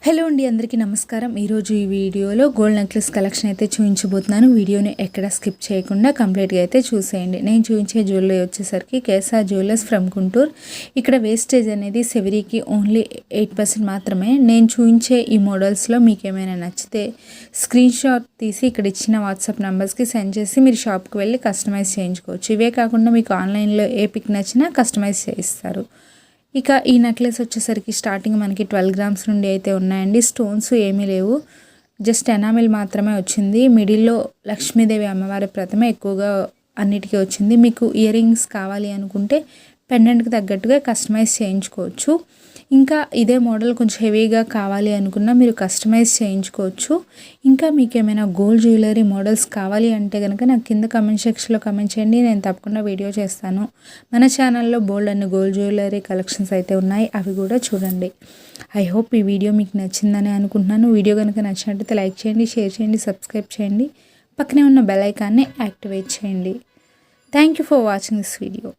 Hello అండి, అందరికీ నమస్కారం. ఈరోజు ఈ వీడియోలో గోల్డ్ నెక్లెస్ కలెక్షన్ అయితే చూపించబోతున్నాను. వీడియోని ఎక్కడ స్కిప్ చేయకుండా కంప్లీట్గా అయితే చూసేయండి. నేను చూపించే జ్యువెలరీ వచ్చేసరికి కేఎస్ఆర్ జ్యువెలర్స్ ఫ్రమ్ గుంటూరు. ఇక్కడ వేస్టేజ్ అనేది సెవరీకి ఓన్లీ 8% మాత్రమే. నేను చూపించే ఈ మోడల్స్లో మీకు ఏమైనా నచ్చితే స్క్రీన్ షాట్ తీసి ఇక్కడ ఇచ్చిన వాట్సాప్ నెంబర్స్కి సెండ్ చేసి మీరు షాప్కి వెళ్ళి కస్టమైజ్ చేయించుకోవచ్చు. ఇవే కాకుండా మీకు ఆన్లైన్లో ఏ పిక్ నచ్చినా కస్టమైజ్ చేయిస్తారు. ఇక ఈ నెక్లెస్ వచ్చేసరికి స్టార్టింగ్ మనకి 12 గ్రామ్స్ నుండి అయితే ఉన్నాయండి. స్టోన్స్ ఏమీ లేవు, జస్ట్ ఎనామిల్ మాత్రమే వచ్చింది. మిడిల్లో లక్ష్మీదేవి అమ్మవారి ప్రతిమ ఎక్కువగా అన్నిటికీ వచ్చింది. మీకు ఇయర్ రింగ్స్ కావాలి అనుకుంటే పెండెంట్కి తగ్గట్టుగా కస్టమైజ్ చేయించుకోవచ్చు. ఇంకా ఇదే మోడల్ కొంచెం హెవీగా కావాలి అనుకున్నా మీరు కస్టమైజ్ చేయించుకోవచ్చు. ఇంకా మీకు ఏమైనా గోల్డ్ జ్యువెలరీ మోడల్స్ కావాలి అంటే కనుక నాకు కింద కమెంట్ సెక్షన్లో కమెంట్ చేయండి, నేను తప్పకుండా వీడియో చేస్తాను. మన ఛానల్లో బోల్డ్ అన్ని గోల్డ్ జ్యువెలరీ కలెక్షన్స్ అయితే ఉన్నాయి, అవి కూడా చూడండి. ఐ హోప్ ఈ వీడియో మీకు నచ్చిందని అనుకుంటున్నాను. వీడియో కనుక నచ్చినట్లయితే లైక్ చేయండి, షేర్ చేయండి, సబ్స్క్రైబ్ చేయండి, పక్కనే ఉన్న బెల్ ఐకాన్ని యాక్టివేట్ చేయండి. Thank you for watching this video.